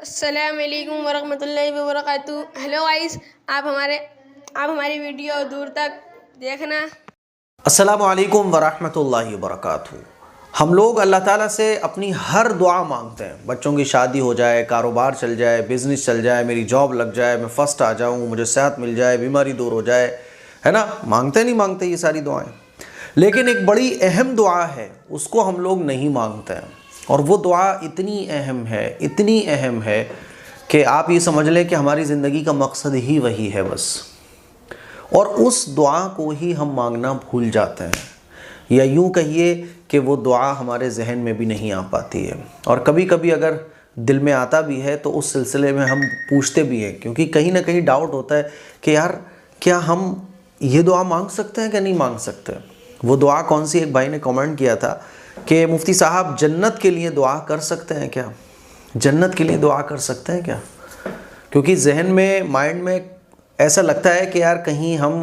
अस्सलामुअलैकुम वरहमतुल्लाहि वबरकातुहू। Hello guys, आप हमारी वीडियो दूर तक देखना। अस्सलामुअलैकुम वरहमतुल्लाहि वबरकातुहू। हम लोग अल्लाह ताला से अपनी हर दुआ मांगते हैं। बच्चों की शादी हो जाए, कारोबार चल जाए, बिज़नेस चल जाए, मेरी जॉब लग जाए, मैं फ़र्स्ट आ जाऊँ, मुझे सेहत मिल जाए, बीमारी दूर हो जाए, है ना। मांगते नहीं मांगते ये सारी दुआएं। लेकिन एक बड़ी अहम दुआ है, उसको हम लोग नहीं मांगते हैं। और वो दुआ इतनी अहम है कि आप ये समझ लें कि हमारी ज़िंदगी का मकसद ही वही है बस। और उस दुआ को ही हम मांगना भूल जाते हैं, या यूं कहिए कि वो दुआ हमारे जहन में भी नहीं आ पाती है। और कभी कभी अगर दिल में आता भी है तो उस सिलसिले में हम पूछते भी हैं, क्योंकि कहीं ना कहीं डाउट होता है कि यार क्या हम ये दुआ मांग सकते हैं कि नहीं मांग सकते। वो दुआ कौन सी, एक भाई ने कमेंट किया था कि मुफ्ती साहब जन्नत के लिए दुआ कर सकते हैं क्या, जन्नत के लिए दुआ कर सकते हैं क्या। क्योंकि जहन में, माइंड में ऐसा लगता है कि यार कहीं हम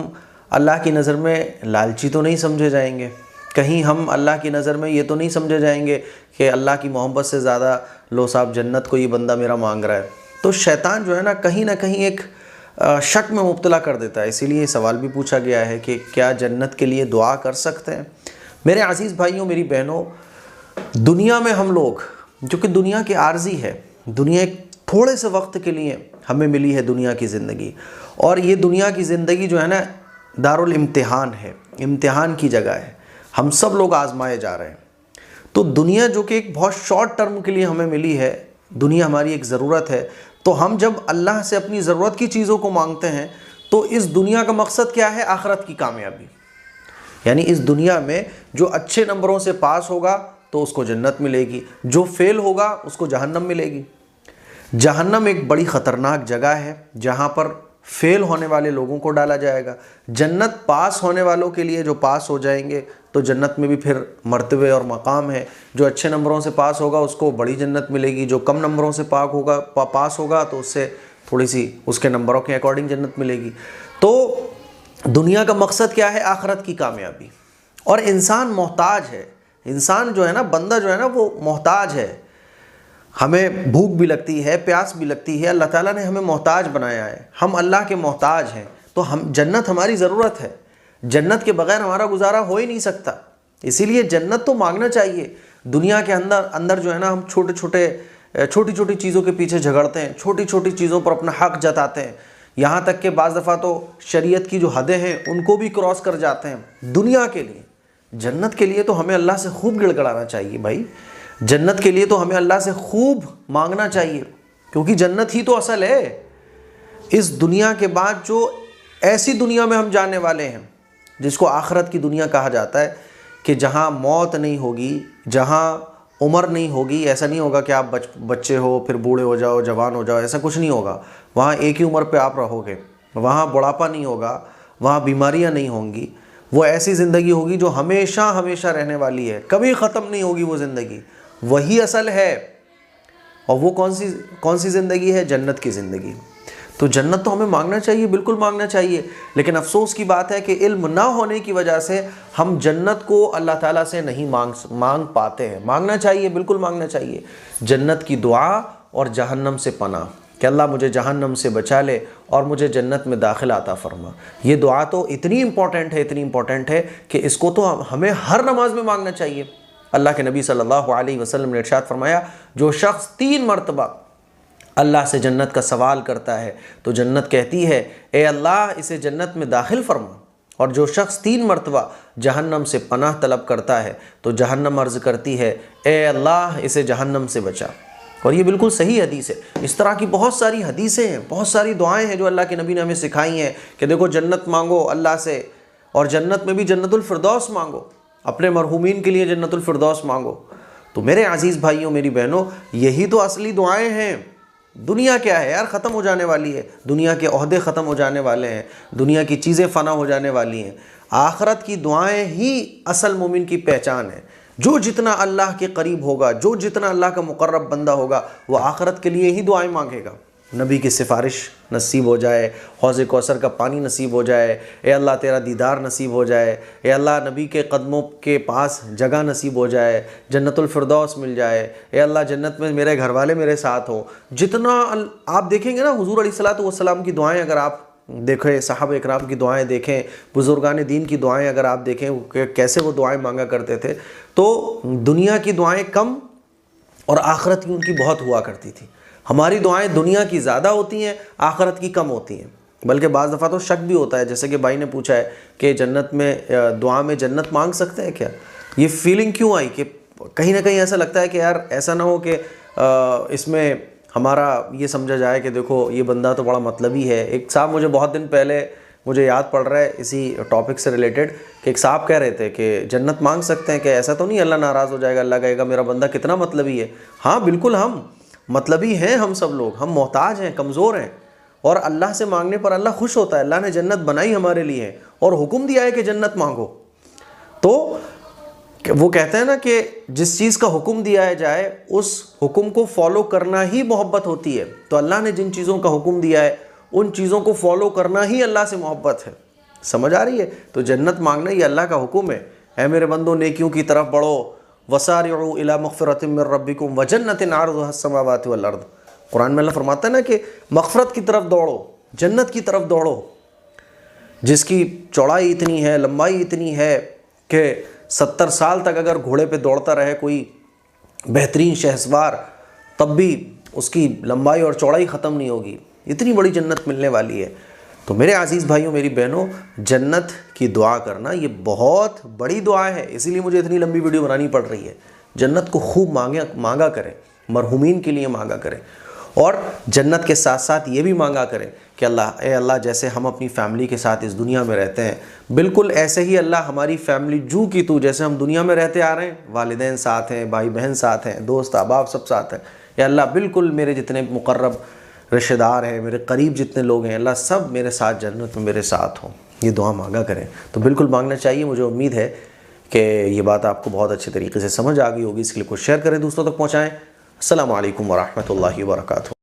अल्लाह की नज़र में लालची तो नहीं समझे जाएंगे, कहीं हम अल्लाह की नज़र में ये तो नहीं समझे जाएंगे कि अल्लाह की मोहब्बत से ज़्यादा लो साहब जन्नत को ये बंदा मेरा मांग रहा है। तो शैतान जो है ना, कहीं एक शक में मुब्तला कर देता है। इसीलिए सवाल भी पूछा गया है कि क्या जन्नत के लिए दुआ कर सकते हैं। मेरे अजीज़ भाइयों, मेरी बहनों, दुनिया में हम लोग, जो कि दुनिया की आर्जी है, दुनिया एक थोड़े से वक्त के लिए हमें मिली है दुनिया की ज़िंदगी। और ये दुनिया की ज़िंदगी जो है ना, दारुल इम्तिहान है, इम्तिहान की जगह है। हम सब लोग आजमाए जा रहे हैं। तो दुनिया जो कि एक बहुत शॉर्ट टर्म के लिए हमें मिली है, दुनिया हमारी एक ज़रूरत है। तो हम जब अल्लाह से अपनी ज़रूरत की चीज़ों को मांगते हैं तो इस दुनिया का मकसद क्या है, आखिरत की कामयाबी। यानी इस दुनिया में जो अच्छे नंबरों से पास होगा तो उसको जन्नत मिलेगी, जो फेल होगा उसको जहन्नम मिलेगी। जहन्नम एक बड़ी ख़तरनाक जगह है जहाँ पर फेल होने वाले लोगों को डाला जाएगा। जन्नत पास होने वालों के लिए, जो पास हो जाएंगे तो जन्नत में भी फिर मर्तबे और मकाम है। जो अच्छे नंबरों से पास होगा उसको बड़ी जन्नत मिलेगी, जो कम नंबरों से पास होगा तो उससे थोड़ी सी उसके नंबरों के अकॉर्डिंग जन्नत मिलेगी। तो दुनिया का मकसद क्या है, आखिरत की कामयाबी। और इंसान मोहताज है, इंसान जो है ना, बंदा जो है ना, वो मोहताज है। हमें भूख भी लगती है, प्यास भी लगती है, अल्लाह ताला ने हमें मोहताज बनाया है, हम अल्लाह के मोहताज हैं। तो हम, जन्नत हमारी ज़रूरत है, जन्नत के बगैर हमारा गुजारा हो ही नहीं सकता। इसीलिए जन्नत तो मांगना चाहिए। दुनिया के अंदर जो है ना, हम छोटी छोटी चीज़ों के पीछे झगड़ते हैं, छोटी छोटी चीज़ों पर अपना हक जताते हैं, यहाँ तक कि बाज़ दफ़ा तो शरीयत की जो हदें हैं उनको भी क्रॉस कर जाते हैं दुनिया के लिए। जन्नत के लिए तो हमें अल्लाह से खूब गिड़गड़ाना चाहिए भाई। जन्नत के लिए तो हमें अल्लाह से खूब मांगना चाहिए, क्योंकि जन्नत ही तो असल है। इस दुनिया के बाद जो ऐसी दुनिया में हम जाने वाले हैं जिसको आखिरत की दुनिया कहा जाता है, कि जहाँ मौत नहीं होगी, जहाँ उम्र नहीं होगी। ऐसा नहीं होगा कि आप बच्चे हो फिर बूढ़े हो जाओ, जवान हो जाओ, ऐसा कुछ नहीं होगा। वहाँ एक ही उम्र पे आप रहोगे, वहाँ बुढ़ापा नहीं होगा, वहाँ बीमारियाँ नहीं होंगी। वो ऐसी ज़िंदगी होगी जो हमेशा हमेशा रहने वाली है, कभी ख़त्म नहीं होगी वो ज़िंदगी। वही असल है। और वो कौन सी ज़िंदगी है, जन्नत की ज़िंदगी। तो जन्नत तो हमें मांगना चाहिए, बिल्कुल मांगना चाहिए। लेकिन अफसोस की बात है कि इल्म ना होने की वजह से हम जन्नत को अल्लाह ताला से नहीं मांग पाते हैं। मांगना चाहिए, बिल्कुल मांगना चाहिए। जन्नत की दुआ और जहन्नम से पनाह, कि अल्लाह मुझे जहन्नम से बचा ले और मुझे जन्नत में दाखिल अता फरमा। ये दुआ तो इतनी इंपॉर्टेंट है कि इसको तो हमें हर नमाज में मांगना चाहिए। अल्लाह के नबी सल्लल्लाहु अलैहि वसल्लम ने इरशाद फरमाया, जो शख्स 3 मरतबा अल्लाह से जन्नत का सवाल करता है तो जन्नत कहती है, ए अल्लाह इसे जन्नत में दाखिल फरमा। और जो शख्स 3 मरतबा जहन्नम से पनाह तलब करता है तो जहन्नम अर्ज़ करती है, ए अल्लाह इसे जहन्नम से बचा। और ये बिल्कुल सही हदीस है। इस तरह की बहुत सारी हदीसें हैं, बहुत सारी दुआएं हैं जो अल्लाह के नबी ने हमें सिखाई हैं कि देखो जन्नत मांगो अल्लाह से, और जन्नत में भी जन्नतुल फिरदौस मांगो, अपने मरहूमीन के लिए जन्नतुल फिरदौस मांगो। तो मेरे अजीज़ भाइयों, मेरी बहनों, यही तो असली दुआएं हैं। दुनिया क्या है यार, ख़त्म हो जाने वाली है, दुनिया के ओहदे ख़त्म हो जाने वाले हैं, दुनिया की चीज़ें फ़ना हो जाने वाली हैं। आखिरत की दुआएं ही असल मोमिन की पहचान है। जो जितना अल्लाह के करीब होगा, जो जितना अल्लाह का मुकर्रब बंदा होगा, वो आखिरत के लिए ही दुआएं मांगेगा। नबी की सिफारिश नसीब हो जाए, हौज़ कौसर का पानी नसीब हो जाए, ए अल्लाह तेरा दीदार नसीब हो जाए, ए अल्लाह नबी के कदमों के पास जगह नसीब हो जाए, जन्नतुल फिरदौस मिल जाए, ए अल्लाह जन्नत में मेरे घर वाले मेरे साथ हों। जितना आप देखेंगे ना हुज़ूर अलैहिस्सलातु वस्सलाम की दुआएं अगर आप देखें, साहब इकराम की दुआएं देखें, बुज़ुर्गान दीन की दुआएं अगर आप देखें कैसे वो दुआएं मांगा करते थे, तो दुनिया की दुआएं कम और आखिरत की उनकी बहुत हुआ करती थी। हमारी दुआएं दुनिया की ज़्यादा होती हैं, आखिरत की कम होती हैं। बल्कि बाज़ दफ़ा तो शक भी होता है, जैसे कि भाई ने पूछा है कि जन्नत में दुआ में जन्नत मांग सकते हैं क्या। ये फीलिंग क्यों आई कि कहीं ना कहीं ऐसा लगता है कि यार ऐसा ना हो कि इसमें हमारा ये समझा जाए कि देखो ये बंदा तो बड़ा मतलबी है। एक साहब मुझे बहुत दिन पहले मुझे याद पड़ रहा है इसी टॉपिक से रिलेटेड कि एक साहब कह रहे थे कि जन्नत मांग सकते हैं कि ऐसा तो नहीं अल्लाह नाराज़ हो जाएगा, अल्लाह कहेगा मेरा बंदा कितना मतलबी है। हाँ बिल्कुल, हम मतलबी हैं, हम सब लोग, हम मोहताज हैं, कमज़ोर हैं, और अल्लाह से मांगने पर अल्लाह खुश होता है। अल्लाह ने जन्नत बनाई हमारे लिए और हुक्म दिया है कि जन्नत मांगो। तो वो कहते हैं ना कि जिस चीज़ का हुक्म दिया जाए उस हुक्म को फॉलो करना ही मोहब्बत होती है। तो अल्लाह ने जिन चीज़ों का हुक्म दिया है उन चीज़ों को फॉलो करना ही अल्लाह से मोहब्बत है। समझ आ रही है। तो जन्नत मांगना ये अल्लाह का हुक्म है। ऐ मेरे बंदो नेकियों की तरफ बढ़ो, वसारिउ इला मग़फ़िरतिम मिन रब्बिकुम व जन्नतिन अर्ज़ुहस समावाति वल अर्ज़। कुरान में अल्लाह फरमाता है ना कि मग़फ़िरत की तरफ दौड़ो, जन्नत की तरफ दौड़ो, जिसकी चौड़ाई इतनी है, लंबाई इतनी है कि 70 साल तक अगर घोड़े पे दौड़ता रहे कोई बेहतरीन शहसवार, तब भी उसकी लंबाई और चौड़ाई ख़त्म नहीं होगी। इतनी बड़ी जन्नत मिलने वाली है। तो मेरे अज़ीज़ भाइयों, मेरी बहनों, जन्नत की दुआ करना ये बहुत बड़ी दुआ है, इसीलिए मुझे इतनी लंबी वीडियो बनानी पड़ रही है। जन्नत को खूब मांगा करें, मरहुमीन के लिए मांगा करें, और जन्नत के साथ साथ ये भी मांगा करें कि अल्लाह, ए अल्लाह जैसे हम अपनी फ़ैमिली के साथ इस दुनिया में रहते हैं, बिल्कुल ऐसे ही अल्लाह हमारी फ़ैमिली जू की तू, जैसे हम दुनिया में रहते आ रहे हैं, वालिदैन साथ हैं, भाई बहन साथ हैं, दोस्त अहबाब सब साथ हैं, या अल्लाह बिल्कुल मेरे जितने मुक़र्रब रिश्तेदार हैं, मेरे करीब जितने लोग हैं, अल्लाह सब मेरे साथ जन्नत में मेरे साथ हों। ये दुआ मांगा करें। तो बिल्कुल मांगना चाहिए। मुझे उम्मीद है कि ये बात आपको बहुत अच्छे तरीके से समझ आ गई होगी। इसके लिए कुछ शेयर करें, दूसरों तक पहुँचाएँ। अस्सलामु अलैकुम व रहमतुल्लाहि व बरकातुहू।